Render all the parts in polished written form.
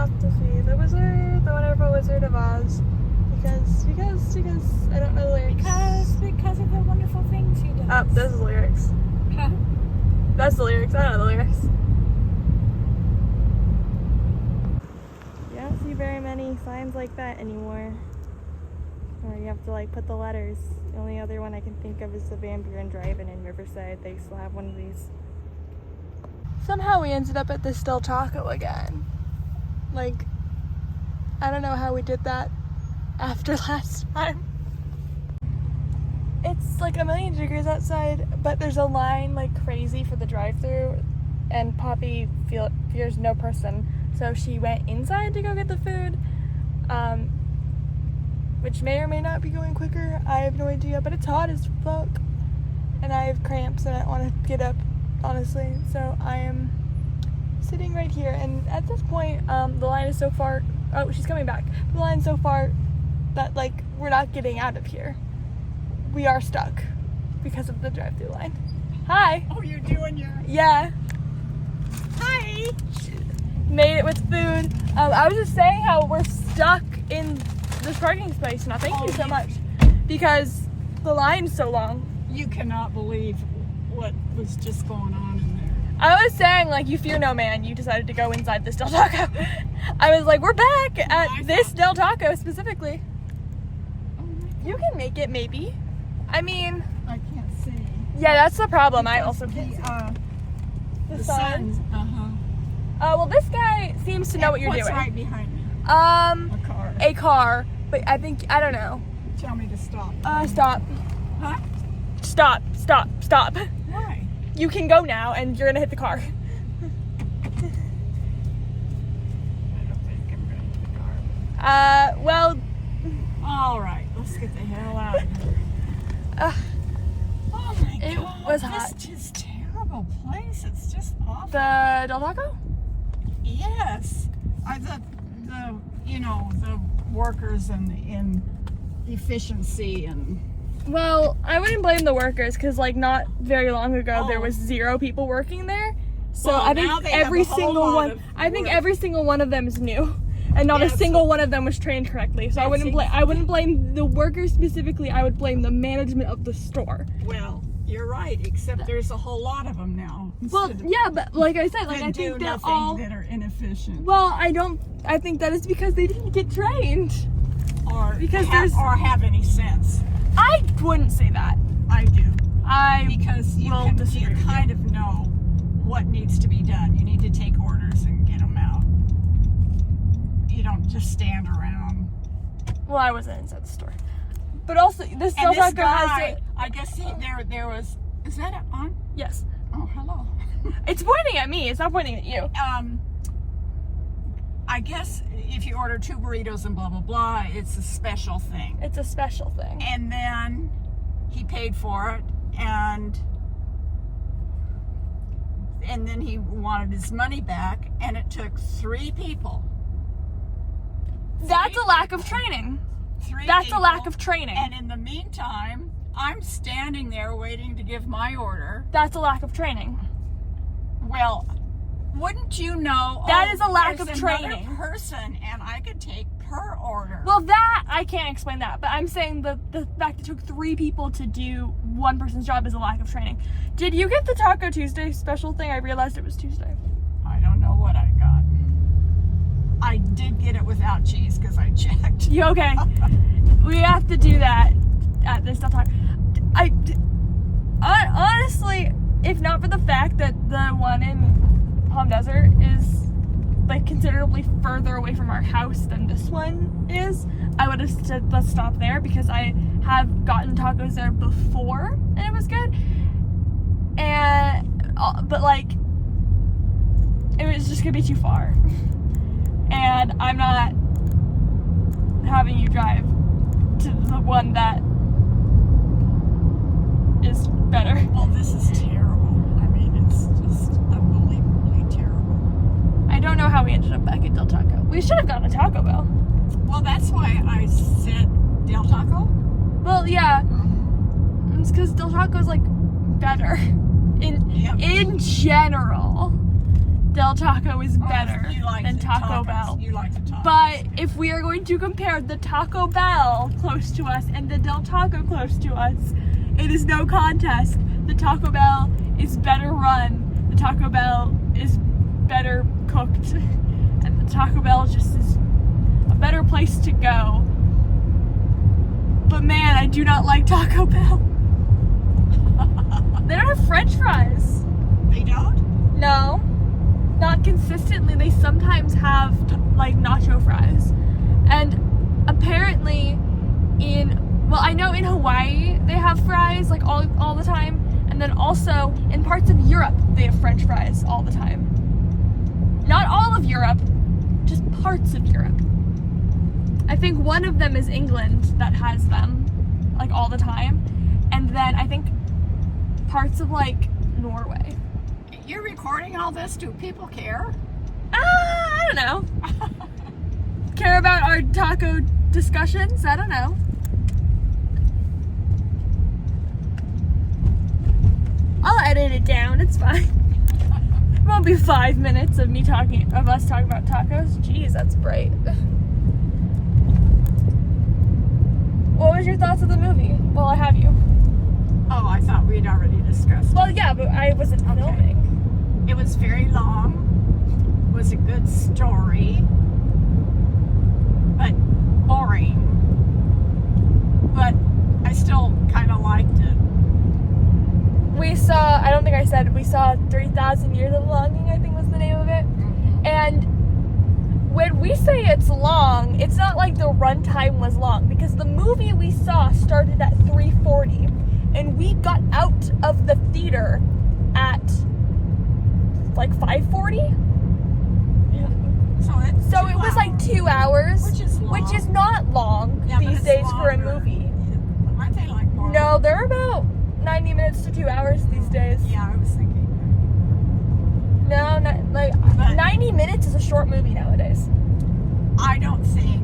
off to see the wizard, the wonderful Wizard of Oz. Because I don't know the lyrics. Because of the wonderful things he does. Oh, those are the lyrics. Huh? That's the lyrics. I don't know the lyrics. You don't see very many signs like that anymore. Or you have to like put the letters. The only other one I can think of is the Van Buren Drive-In in Riverside. They still have one of these. Somehow we ended up at this Del Taco again. Like, I don't know how we did that after last time. It's like 1,000,000 degrees outside, but there's a line like crazy for the drive-thru, and Poppy fears no person, so she went inside to go get the food, which may or may not be going quicker. I have no idea, but it's hot as fuck, and I have cramps and I don't want to get up, honestly. So I am sitting right here, and at this point, the line is so far. Oh, she's coming back. The line's so far that like we're not getting out of here. We are stuck because of the drive-thru line. Hi. Oh, you're doing your... Yeah. Hi. Made it with food. I was just saying how we're stuck in this parking space now. Thank you so much. Because the line's so long. You cannot believe what was just going on in there. I was saying, like, you fear no man. You decided to go inside this Del Taco. I was like, we're back at this Del Taco specifically. You can make it, maybe. I mean, I can't see. yeah, that's the problem. I also The, can't see the sun. well, this guy seems to know what you're What's doing. right behind me? A car, but I don't know. Tell me to stop. Stop. Huh? Stop. Why? You can go now, and you're gonna hit the car. I don't think I'm going to the car. Well, All right, let's get the hell out of here. Oh my it God. was hot. This is terrible place. It's just awful. The Del Taco? Yes. The workers in efficiency and... Well, I wouldn't blame the workers, because, like, not very long ago, there Oh. was 0 people working there. So Well, I now think they have every a whole single lot one, of I think work. every single one of them is new. And not a Yes. single one of them was trained correctly. So I wouldn't blame the workers specifically. I would blame the management of the store. Well, you're right, except there's a whole lot of them now. Well, instead of- yeah, but like I said, like that I do think they're nothing, all. that are inefficient. Well, I think that is because they didn't get trained. Or because have any sense. I wouldn't say that. I do. will Because you disagree with kind of know what needs to be done. You need to take orders and get them out. You don't just stand around. Well, I wasn't inside the store, but also this Del And this Taco has guy, it. I guess there was. Is that it on? Yes, Oh, hello. it's pointing at me. It's not pointing at you. I guess if you order 2 burritos and blah blah blah, it's a special thing. It's a special thing. And then he paid for it, and then he wanted his money back, and it took 3 people. That's a lack of training. 3 That's people, a lack of training. And in the meantime, I'm standing there waiting to give my order. That's a lack of training. Well, wouldn't you know? That is a lack there's of another training. person, and I could take her order. Well, that I can't explain that, but I'm saying the fact it took 3 people to do one person's job is a lack of training. Did you get the Taco Tuesday special thing? I realized it was Tuesday. I don't know what I got. I did get it without cheese because I checked. You okay? We have to do that at this Del Taco. Honestly, if not for the fact that the one in Palm Desert is like considerably further away from our house than this one is, I would have said let's stop there, because I have gotten tacos there before and it was good. And but like it was just gonna be too far, and I'm not having you drive to the one that is better. Oh, this is terrible. I mean, it's just unbelievably terrible. I don't know how we ended up back at Del Taco. We should have gotten a Taco Bell. Well, that's why I said Del Taco. Well, yeah. It's because Del Taco's like better in general. Del Taco is better You like than the Taco tacos. Bell. You like the tacos. But if we are going to compare the Taco Bell close to us and the Del Taco close to us, it is no contest. The Taco Bell is better run. The Taco Bell is better cooked. And the Taco Bell just is a better place to go. But man, I do not like Taco Bell. They don't have French fries. They don't? No, not consistently. They sometimes have like nacho fries, and apparently I know in Hawaii they have fries like all the time, and then also in parts of Europe they have French fries all the time. Not all of Europe, just parts of Europe. I think one of them is England that has them like all the time, and then I think parts of like Norway. You're recording all this? Do people care? I don't know. Care about our taco discussions? I don't know. I'll edit it down. It's fine. It won't be 5 minutes of us talking about tacos. Jeez, that's bright. What was your thoughts of the movie? Well, I have you. Oh, I thought we'd already discussed. Well, yeah, but I wasn't Okay. filming. It was very long. It was a good story, but boring. But I still kind of liked it. We saw, I don't think I said, we saw 3,000 Years of Longing, I think was the name of it. And when we say it's long, it's not like the runtime was long, because the movie we saw started at 3:40, and we got out of the theater at like 5:40. So it was like 2 hours, Which is long. which is not long Yeah, but these it's days for a longer. movie. Aren't they like more? No, they're about 90 minutes to 2 hours these days. Yeah, I was thinking. No, not, like But- 90 minutes is a short movie nowadays. I don't think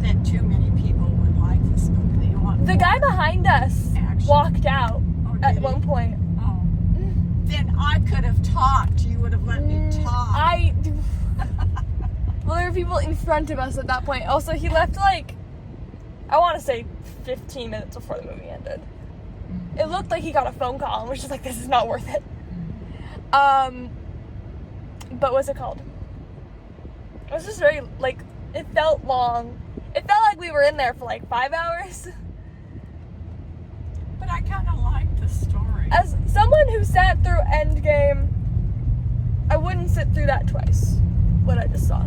that too many people would like this movie. They want The more guy behind us action. walked out Oh, at did he? one point. Oh. Then I could have talked. You would have let me talk. Well, there were people in front of us at that point. Also, he left like, I want to say 15 minutes before the movie ended. It looked like he got a phone call and was just like, this is not worth it. But what's it called? It was just very, like, it felt long. It felt like we were in there for like 5 hours. But I kind of liked the story. As someone who sat through Endgame, I wouldn't sit through that twice, what I just saw.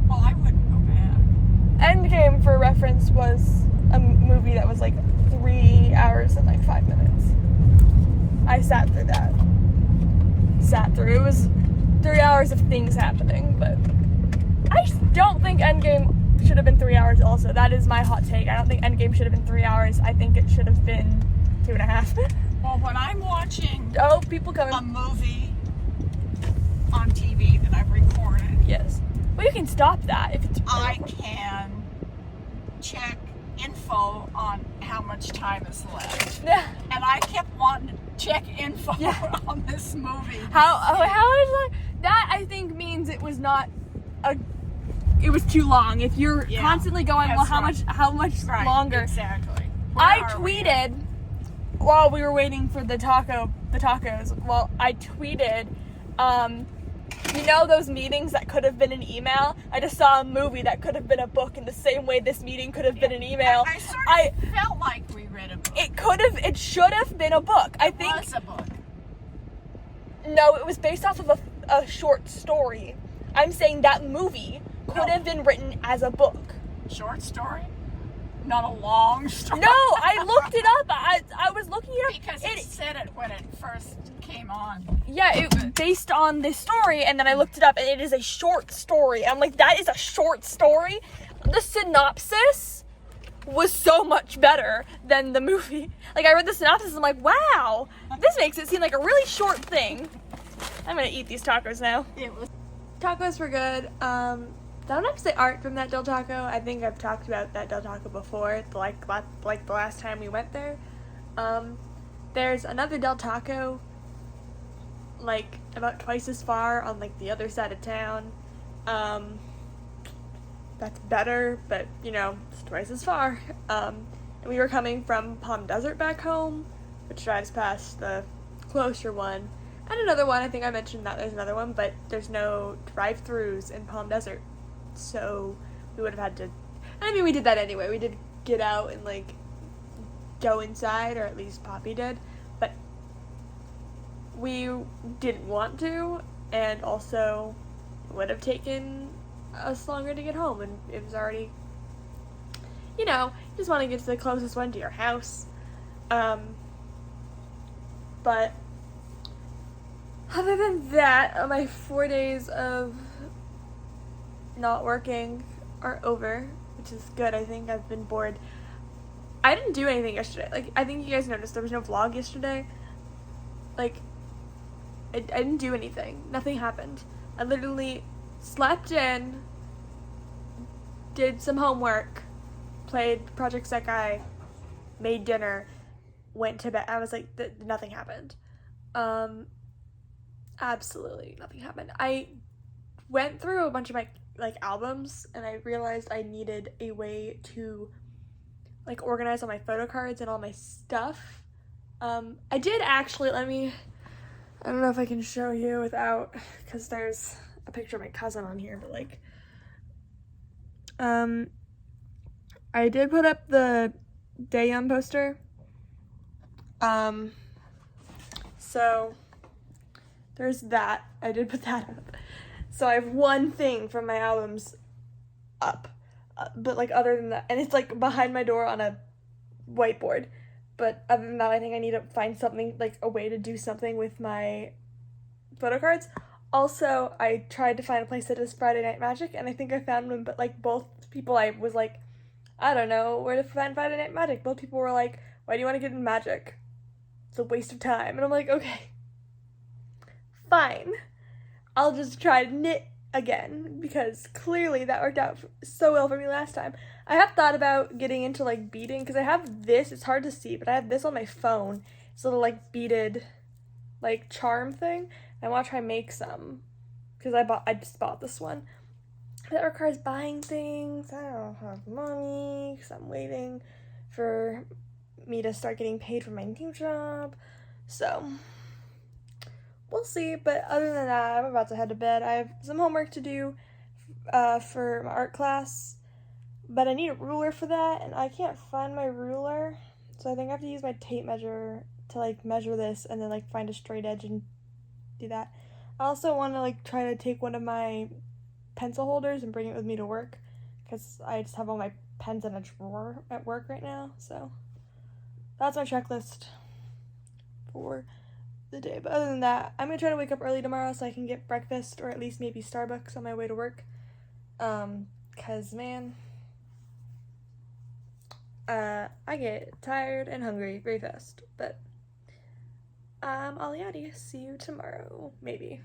Well, I wouldn't go back. Endgame, for reference, was a movie that was like 3 hours and like 5 minutes. I sat through that. It was 3 hours of things happening, but I don't think Endgame should have been 3 hours also. That is my hot take. I don't think Endgame should have been 3 hours. I think it should have been 2.5. Well, when I'm watching Oh, people coming. a movie on TV that I've recorded, Yes. Well, you can stop that if it's I can check info on how much time is left. Yeah. And I kept wanting to check info Yeah. on this movie. How is that? I think means it was not it was too long. If you're Yeah, constantly going, well, that's how much Right, longer? Exactly. Where I are we? tweeted while we were waiting for the tacos. Well, I tweeted, you know those meetings that could have been an email? I just saw a movie that could have been a book in the same way this meeting could have been an email. I sort of felt like we read a book. It should have been a book. I think. It was a book. No, it was based off of a short story. I'm saying that movie could have been written as a book. Short story? Not a long story. No, I looked it up. I was looking it up. Because it said it when it first came on. Yeah, it based on this story, and then I looked it up, and it is a short story. I'm like, that is a short story? The synopsis was so much better than the movie. Like, I read the synopsis, and I'm like, wow, this makes it seem like a really short thing. I'm gonna eat these tacos now. It was. Tacos were good. Don't have to say art from that Del Taco. I think I've talked about that Del Taco before, like the last time we went there. There's another Del Taco, like about twice as far on like the other side of town. That's better, but you know, it's twice as far. And we were coming from Palm Desert back home, which drives past the closer one. And another one, I think I mentioned that there's another one, but there's no drive-throughs in Palm Desert. So we would have had to, I mean, we did that anyway. We did get out and like go inside, or at least Poppy did, but we didn't want to, and also it would have taken us longer to get home, and it was already, you know, just want to get to the closest one to your house. But other than that, my 4 days of not working are over, which is good. I think I've been bored. I didn't do anything yesterday. Like, I think you guys noticed there was no vlog yesterday. Like, I didn't do anything. Nothing happened. I literally slept in, did some homework, played Project Sekai, made dinner, went to bed. I was like, nothing happened. Absolutely nothing happened. I went through a bunch of my like albums, and I realized I needed a way to like organize all my photo cards and all my stuff. I did actually, I don't know if I can show you without, because there's a picture of my cousin on here, but like, I did put up the Daeyeon poster. So there's that. I did put that up. So I have one thing from my albums up, but like other than that, and it's like behind my door on a whiteboard. But other than that, I think I need to find something, like a way to do something with my photo cards. Also, I tried to find a place that does Friday Night Magic, and I think I found one, but like both people, I was like, I don't know where to find Friday Night Magic. Both people were like, why do you want to get in Magic? It's a waste of time. And I'm like, okay, fine. I'll just try to knit again, because clearly that worked out so well for me last time. I have thought about getting into like beading, because I have this, it's hard to see, but I have this on my phone. It's a little like beaded like charm thing. I want to try and make some, because I just bought this one. That requires buying things. I don't have money because I'm waiting for me to start getting paid for my new job. So we'll see. But other than that, I'm about to head to bed. I have some homework to do for my art class, but I need a ruler for that, and I can't find my ruler. So I think I have to use my tape measure to like measure this, and then like find a straight edge and do that. I also want to like try to take one of my pencil holders and bring it with me to work, because I just have all my pens in a drawer at work right now. So that's my checklist for the day. But other than that, I'm gonna try to wake up early tomorrow so I can get breakfast, or at least maybe Starbucks on my way to work, because man, I get tired and hungry very fast. But Aliati, see you tomorrow, maybe.